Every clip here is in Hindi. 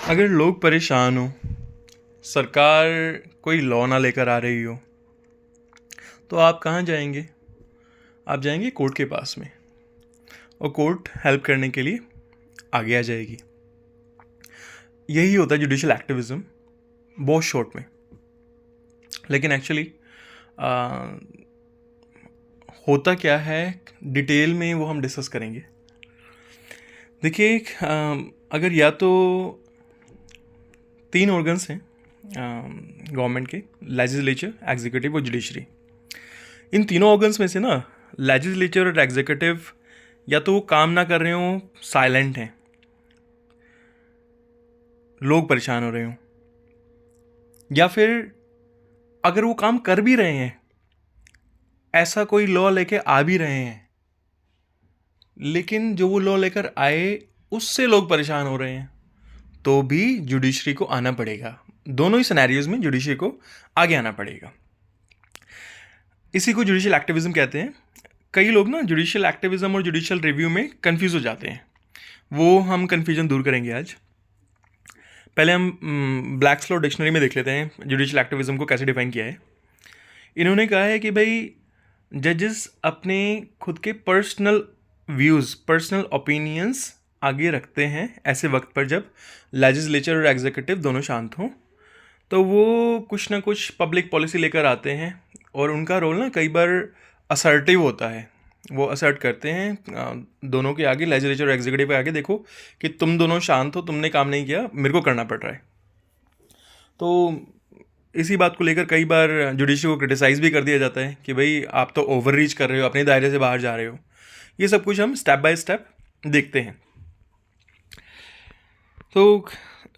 अगर लोग परेशान हो, सरकार कोई लॉ ना लेकर आ रही हो, तो आप कहाँ जाएंगे? आप जाएंगे कोर्ट के पास में, और कोर्ट हेल्प करने के लिए आगे आ जाएगी। यही होता है जुडिशल एक्टिविज्म, बहुत शॉर्ट में। लेकिन एक्चुअली होता क्या है, डिटेल में वो हम डिस्कस करेंगे। देखिए, अगर या तो तीन ऑर्गन्स हैं गवर्नमेंट के: लेजिस्लेचर, एग्जीक्यूटिव और जुडिशरी। इन तीनों ऑर्गन्स में से ना लेजिस्लेचर और एग्जीक्यूटिव या तो वो काम ना कर रहे हो, साइलेंट हैं, लोग परेशान हो रहे हो, या फिर अगर वो काम कर भी रहे हैं, ऐसा कोई लॉ लेके आ भी रहे हैं, लेकिन जो वो लॉ लेकर आए उससे लोग परेशान हो रहे हैं, तो भी जुडिशरी को आना पड़ेगा। दोनों ही सिनेरियोज में जुडिशरी को आगे आना पड़ेगा। इसी को जुडिशियल एक्टिविज्म कहते हैं। कई लोग ना जुडिशियल एक्टिविज्म और जुडिशियल रिव्यू में कंफ्यूज हो जाते हैं। वो हम कन्फ्यूजन दूर करेंगे आज। पहले हम ब्लैक्स लॉ डिक्शनरी में देख लेते हैं जुडिशियल एक्टिविज्म को कैसे डिफाइन किया है। इन्होंने कहा है कि भाई जजेस अपने खुद के पर्सनल व्यूज़, पर्सनल ओपिनियंस आगे रखते हैं ऐसे वक्त पर जब लेजिस्लेचर और एग्जीक्यूटिव दोनों शांत हों। तो वो कुछ ना कुछ पब्लिक पॉलिसी लेकर आते हैं, और उनका रोल ना कई बार असर्टिव होता है। वो असर्ट करते हैं दोनों के आगे, लेजिस्लेचर और एग्जीक्यूटिव के आगे, देखो कि तुम दोनों शांत हो, तुमने काम नहीं किया, मेरे को करना पड़ रहा है। तो इसी बात को लेकर कई बार जुडिशरी को क्रिटिसाइज़ भी कर दिया जाता है कि भाई आप तो ओवर रीच कर रहे हो, अपने दायरे से बाहर जा रहे हो। ये सब कुछ हम स्टेप बाय स्टेप देखते हैं। तो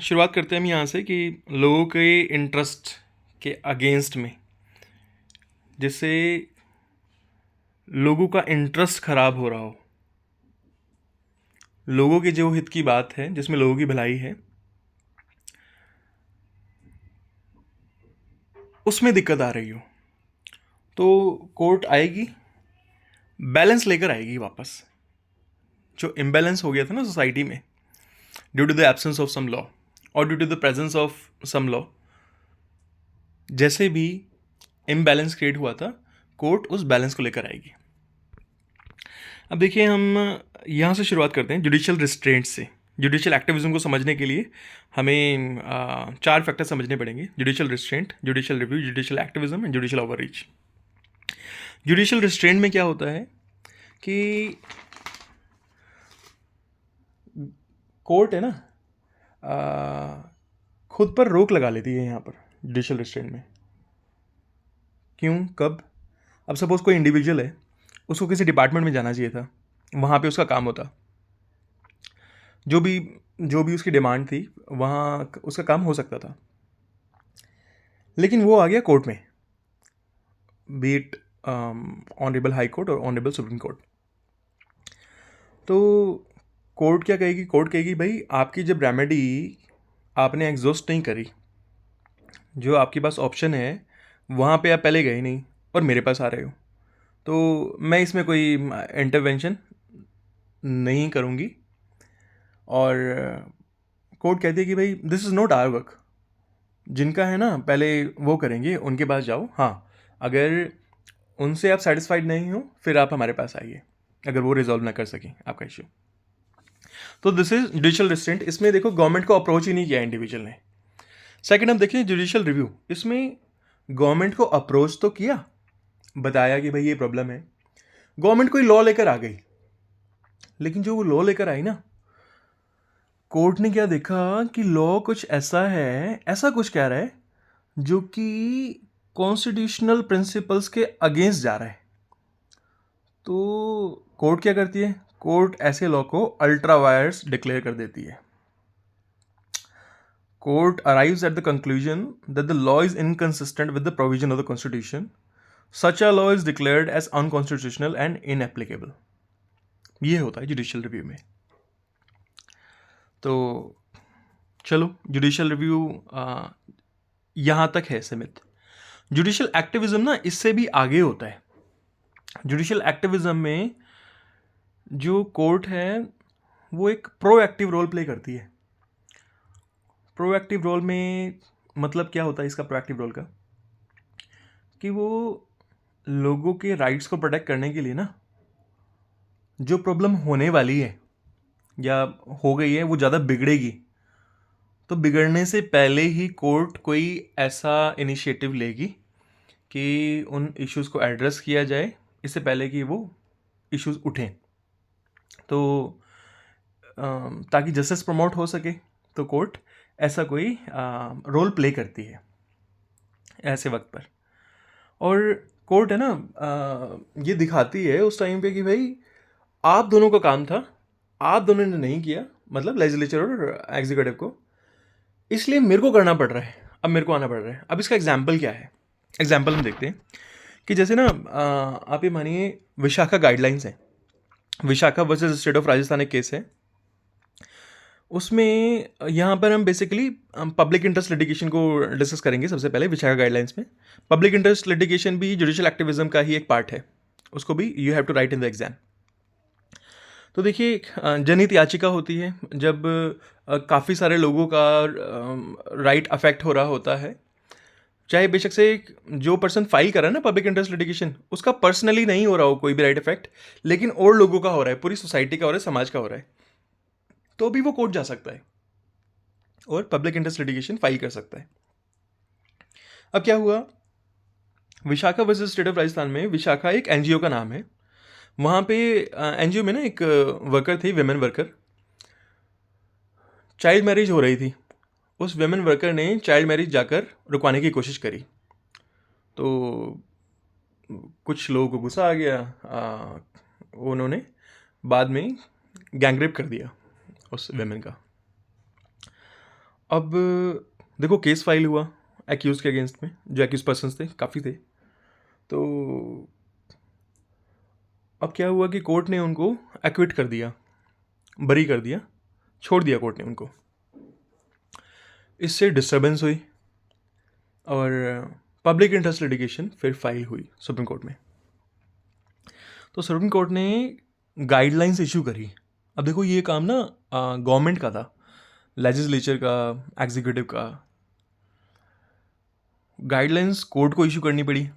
शुरुआत करते हैं हम यहाँ से कि लोगों के इंटरेस्ट के अगेंस्ट में, जिससे लोगों का इंटरेस्ट खराब हो रहा हो, लोगों के जो हित की बात है, जिसमें लोगों की भलाई है, उसमें दिक्कत आ रही हो, तो कोर्ट आएगी, बैलेंस लेकर आएगी वापस। जो इम्बैलेंस हो गया था ना सोसाइटी में due to the absence of some law और due to the presence of some law, जैसे भी इम्बैलेंस क्रिएट हुआ था, कोर्ट उस बैलेंस को लेकर आएगी। अब देखिए, हम यहाँ से शुरुआत करते हैं जुडिशियल रिस्ट्रेंट से। जुडिशियल एक्टिविज्म को समझने के लिए हमें चार फैक्टर समझने पड़ेंगे: judicial restraint, judicial review, judicial activism and judicial overreach. Judicial restraint में क्या होता है कि कोर्ट है ना, खुद पर रोक लगा लेती है यहाँ पर जुडिशियल रिस्ट्रेंट में। क्यों, कब? अब सपोज कोई इंडिविजुअल है, उसको किसी डिपार्टमेंट में जाना चाहिए था, वहाँ पे उसका काम होता, जो भी उसकी डिमांड थी वहाँ उसका काम हो सकता था, लेकिन वो आ गया कोर्ट में, बीट ऑनरेबल हाई कोर्ट और ऑनरेबल सुप्रीम कोर्ट। तो कोर्ट क्या कहेगी? कोर्ट कहेगी भाई आपकी जब रेमेडी आपने एग्जॉस्ट नहीं करी, जो आपके पास ऑप्शन है वहाँ पे आप पहले गए नहीं और मेरे पास आ रहे हो, तो मैं इसमें कोई इंटरवेंशन नहीं करूँगी। और कोर्ट कहती है कि भाई this is not our work, जिनका है ना पहले वो करेंगे, उनके पास जाओ। हाँ, अगर उनसे आप सेटिस्फाइड नहीं हो फिर आप हमारे पास आइए, अगर वो रिजॉल्व ना कर सकें आपका इश्यू। तो दिस इज जुडिशियल रिस्ट्रेंट। इसमें देखो गवर्नमेंट को अप्रोच ही नहीं किया इंडिविजुअल ने। सेकंड हम देखिए जुडिशियल रिव्यू। इसमें गवर्नमेंट को अप्रोच तो किया, बताया कि भाई ये प्रॉब्लम है, गवर्नमेंट कोई लॉ लेकर आ गई, लेकिन जो वो लॉ लेकर आई ना, कोर्ट ने क्या देखा कि लॉ कुछ ऐसा है, ऐसा कुछ कह रहा है जो कि कॉन्स्टिट्यूशनल प्रिंसिपल्स के अगेंस्ट जा रहा है। तो कोर्ट क्या करती है? कोर्ट ऐसे लॉ को अल्ट्रा वायर्स डिक्लेयर कर देती है। Court arrives at the conclusion that the law is inconsistent with the provision of the Constitution. Such a law is declared as unconstitutional and inapplicable. ये होता है जुडिशियल रिव्यू में। तो चलो, जुडिशियल रिव्यू यहाँ तक है सीमित। जुडिशियल एक्टिविज्म ना इससे भी आगे होता है। जुडिशियल एक्टिविज्म में जो कोर्ट है वो एक प्रोएक्टिव रोल प्ले करती है। प्रोएक्टिव रोल में मतलब क्या होता है इसका प्रोएक्टिव रोल का, कि वो लोगों के राइट्स को प्रोटेक्ट करने के लिए ना, जो प्रॉब्लम होने वाली है या हो गई है वो ज़्यादा बिगड़ेगी, तो बिगड़ने से पहले ही कोर्ट कोई ऐसा इनिशिएटिव लेगी कि उन इश्यूज़ को एड्रेस किया जाए इससे पहले कि वो इश्यूज़ उठें। तो ताकि जस्टिस प्रमोट हो सके, तो कोर्ट ऐसा कोई रोल प्ले करती है ऐसे वक्त पर। और कोर्ट है ना, ये दिखाती है उस टाइम पे कि भाई आप दोनों का काम था, आप दोनों ने नहीं किया, मतलब लेजिस्लेचर और एग्जीक्यूटिव को, इसलिए मेरे को करना पड़ रहा है, अब मेरे को आना पड़ रहा है। अब इसका एग्जाम्पल क्या है? एग्जाम्पल हम देखते हैं कि जैसे ना आप ये मानिए विशाखा गाइडलाइंस है, Vishaka versus state of Rajasthan एक केस है। उसमें यहाँ पर हम बेसिकली पब्लिक इंटरेस्ट लिटिगेशन को डिस्कस करेंगे। सबसे पहले विशाखा गाइडलाइंस में पब्लिक इंटरेस्ट लिटिगेशन भी जुडिशियल एक्टिविज्म का ही एक पार्ट है, उसको भी you have to write in the exam. तो देखिए, जनहित याचिका होती है जब काफ़ी सारे लोगों का राइट अफेक्ट हो रहा होता है, चाहे बेशक से जो पर्सन फाइल कर रहा है ना पब्लिक इंटरेस्ट लिटिगेशन, उसका पर्सनली नहीं हो रहा हो कोई भी राइट इफेक्ट, लेकिन और लोगों का हो रहा है, पूरी सोसाइटी का हो रहा है, समाज का हो रहा है, तो भी वो कोर्ट जा सकता है और पब्लिक इंटरेस्ट लिटिगेशन फाइल कर सकता है। अब क्या हुआ, Vishakha versus state of Rajasthan में, विशाखा एक एनजीओ का नाम है। वहाँ पे एनजीओ में ना एक वर्कर थी, विमेन वर्कर, चाइल्ड मैरिज हो रही थी। उस विमेन वर्कर ने चाइल्ड मैरिज जाकर रुकवाने की कोशिश करी, तो कुछ लोगों को गुस्सा आ गया, उन्होंने बाद में गैंगरेप कर दिया उस विमेन का। अब देखो केस फाइल हुआ एक्यूज़ के अगेंस्ट में, जो एक्यूज पर्सन्स थे काफ़ी थे। तो अब क्या हुआ कि कोर्ट ने उनको एक्विट कर दिया, बरी कर दिया, छोड़ दिया कोर्ट ने उनको। इससे डिस्टर्बेंस हुई और पब्लिक इंटरेस्ट लिटिगेशन फिर फाइल हुई सुप्रीम कोर्ट में। तो सुप्रीम कोर्ट ने गाइडलाइंस इशू करी। अब देखो ये काम ना गवर्नमेंट का था, लेजिस्लेचर का, एग्जीक्यूटिव का। गाइडलाइंस कोर्ट को इशू करनी पड़ी।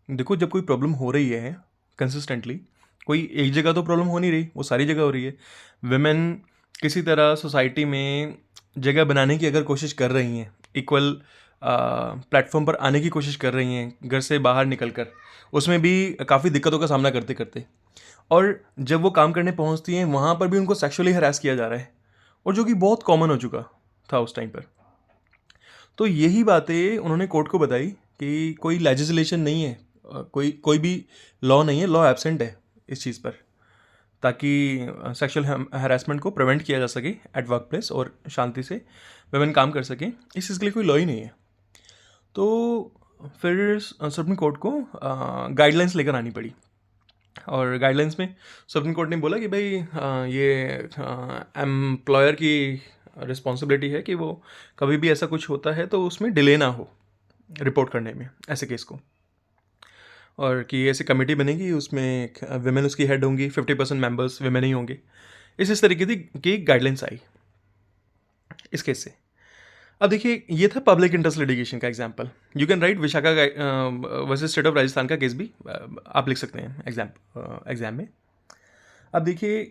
देखो जब कोई प्रॉब्लम हो रही है कंसिस्टेंटली, कोई एक जगह तो प्रॉब्लम हो नहीं रही, वो सारी जगह हो रही है। विमेन किसी तरह सोसाइटी में जगह बनाने की अगर कोशिश कर रही हैं, इक्वल प्लेटफॉर्म पर आने की कोशिश कर रही हैं घर से बाहर निकल कर, उसमें भी काफ़ी दिक्कतों का सामना करते करते, और जब वो काम करने पहुंचती हैं वहाँ पर भी उनको सेक्सुअली हरास किया जा रहा है, और जो कि बहुत कॉमन हो चुका था उस टाइम पर। तो यही बातें उन्होंने कोर्ट को बताई कि कोई लेजिस्लेशन नहीं है, कोई कोई भी लॉ नहीं है, लॉ एब्सेंट है इस चीज़ पर, ताकि सेक्सुअल हरासमेंट को प्रिवेंट किया जा सके एट वर्क प्लेस और शांति से वुमेन काम कर सकें, इस चीज़ के लिए कोई लॉ ही नहीं है। तो फिर सुप्रीम कोर्ट को गाइडलाइंस लेकर आनी पड़ी, और गाइडलाइंस में सुप्रीम कोर्ट ने बोला कि भाई ये एम्प्लॉयर की रिस्पॉन्सिबिलिटी है कि वो कभी भी ऐसा कुछ होता है तो उसमें डिले ना हो रिपोर्ट करने में ऐसे केस को, और कि ऐसी कमेटी बनेगी, उसमें विमेन उसकी हेड होंगी, 50% मेंबर्स विमेन ही होंगे। इस तरीके की गाइडलाइंस आई इस केस से। अब देखिए ये था पब्लिक इंटरेस्ट लिटिगेशन का example. You can write Vishakha versus state of Rajasthan का केस भी आप लिख सकते हैं एग्जाम में। अब देखिए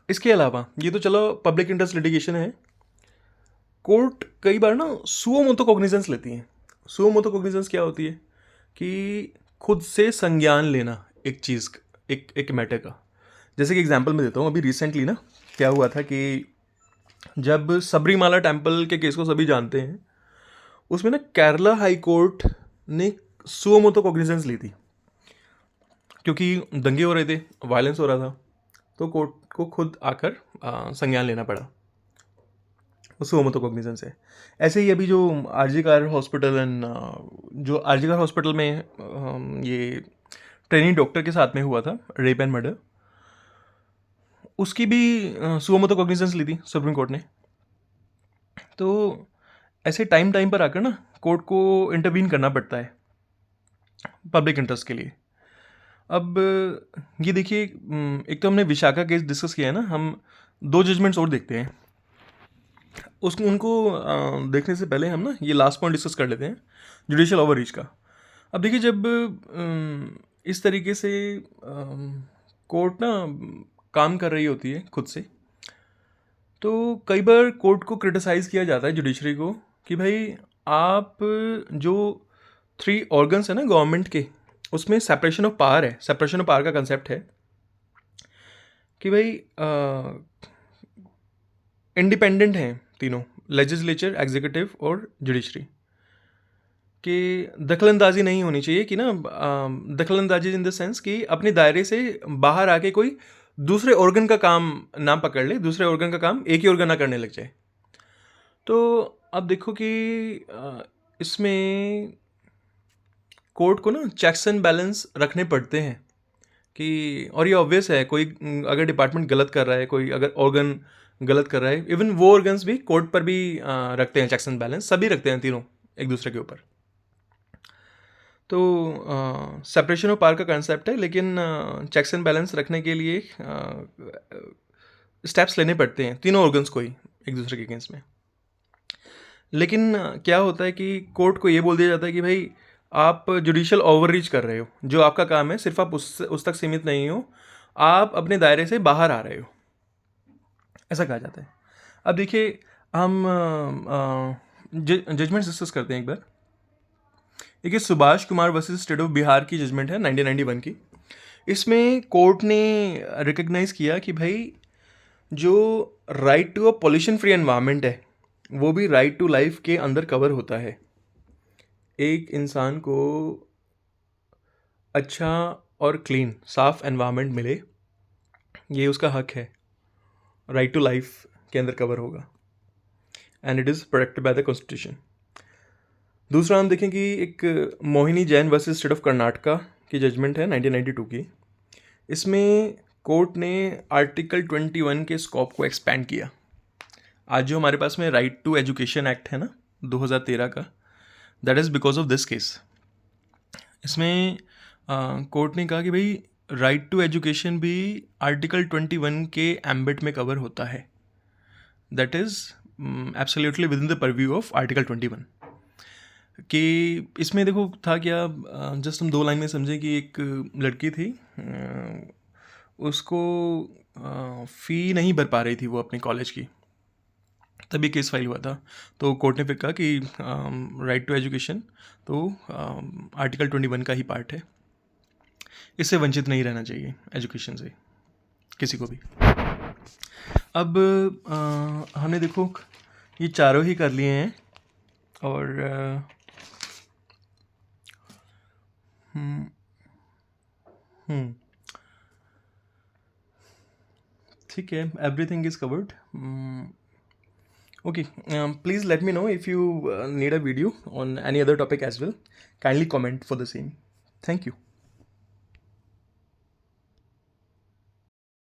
इसके अलावा ये तो चलो पब्लिक इंटरेस्ट लिटिगेशन है। कोर्ट कई बार ना सुओ मोटो कॉग्निजेंस लेती हैं। सुओ मोटो कॉग्निजेंस क्या होती है कि खुद से संज्ञान लेना एक चीज़, एक मैटर का। जैसे कि एग्जांपल मैं देता हूँ, अभी रिसेंटली ना क्या हुआ था कि जब सबरीमाला टेम्पल के केस को सभी जानते हैं, उसमें ना केरला हाई कोर्ट ने सुओ मोटो कॉग्निजेंस ली थी, क्योंकि दंगे हो रहे थे, वायलेंस हो रहा था, तो कोर्ट को खुद आकर संज्ञान लेना पड़ा, सुओ मोटो कॉग्निजेंस है। ऐसे ही अभी जो आरजी कार हॉस्पिटल एंड जो आरजी कार हॉस्पिटल में ये ट्रेनिंग डॉक्टर के साथ में हुआ था रेप एंड मर्डर, उसकी भी सुओ मोटो कॉग्निजेंस ली थी सुप्रीम कोर्ट ने। तो ऐसे टाइम पर आकर ना कोर्ट को इंटरवीन करना पड़ता है पब्लिक इंटरेस्ट के लिए। अब ये देखिए, एक तो हमने विशाखा केस डिस्कस किया है ना, हम दो जजमेंट्स और देखते हैं। उसको उनको देखने से पहले हम ना ये लास्ट पॉइंट डिस्कस कर लेते हैं, जुडिशियल ओवररीच का। अब देखिए, जब इस तरीके से कोर्ट ना काम कर रही होती है खुद से, तो कई बार कोर्ट को क्रिटिसाइज़ किया जाता है, जुडिशरी को, कि भाई आप जो 3 ऑर्गन्स है ना गवर्नमेंट के, उसमें सेपरेशन ऑफ पावर है, सेपरेशन ऑफ पावर का कंसेप्ट है कि भाई इंडिपेंडेंट हैं तीनों, लेजिस्लेचर, एग्जीक्यूटिव और जुडिशरी, कि दखलंदाजी नहीं होनी चाहिए, कि ना दखलंदाजी इन द सेंस कि अपने दायरे से बाहर आके कोई दूसरे ऑर्गन का काम ना पकड़ ले, दूसरे ऑर्गन का काम एक ही ऑर्गन ना करने लग जाए। तो अब देखो कि इसमें कोर्ट को ना चेक्स एंड बैलेंस रखने पड़ते हैं कि, और ये ऑब्वियस है, कोई अगर डिपार्टमेंट गलत कर रहा है, कोई अगर ऑर्गन गलत कर रहा है, इवन वो ऑर्गन्स भी कोर्ट पर भी रखते हैं चेक्स एंड बैलेंस, सभी रखते हैं तीनों एक दूसरे के ऊपर। तो सेपरेशन ऑफ पावर का कंसेप्ट है, लेकिन चेक्स एंड बैलेंस रखने के लिए स्टेप्स लेने पड़ते हैं तीनों ऑर्गन्स को ही एक दूसरे के अगेंस्ट में। लेकिन क्या होता है कि कोर्ट को ये बोल दिया जाता है कि भाई आप जुडिशियल ओवररीच कर रहे हो, जो आपका काम है सिर्फ आप उस तक सीमित नहीं हो, आप अपने दायरे से बाहर आ रहे हो, ऐसा कहा जाता है। अब देखिए, हम जजमेंट डिस्कस करते हैं एक बार। देखिए, Subhash Kumar versus state of Bihar की जजमेंट है 1991 की। इसमें कोर्ट ने रिकग्नाइज़ किया कि भाई जो right to a pollution free environment है, वो भी राइट टू लाइफ के अंदर कवर होता है। एक इंसान को अच्छा और क्लीन, साफ एनवायरनमेंट मिले, ये उसका हक है, राइट टू लाइफ के अंदर कवर होगा, and it is protected by the constitution. दूसरा हम देखें कि एक Mohini Jain versus state of Karnataka की जजमेंट है 1992 की। इसमें कोर्ट ने आर्टिकल 21 के स्कोप को एक्सपैंड किया। आज जो हमारे पास में राइट टू एजुकेशन एक्ट है ना 2013 का, that is because of this case. इसमें कोर्ट ने कहा कि भाई राइट टू एजुकेशन भी आर्टिकल 21 के एम्बिट में कवर होता है, that is absolutely with in the purview of article 21। कि इसमें देखो था क्या, जस्ट हम 2 लाइन में समझें कि एक लड़की थी, उसको फ़ी नहीं भर पा रही थी वो अपने कॉलेज की, तभी केस फाइल हुआ था। तो कोर्ट ने फिर कहा कि राइट टू एजुकेशन तो आर्टिकल 21 का ही पार्ट है, इससे वंचित नहीं रहना चाहिए एजुकेशन से किसी को भी। अब हमने देखो ये चारों ही कर लिए हैं, और ठीक है, everything is covered. Okay, please let me know if you need a video on any other topic as well. Kindly comment for the same. Thank you.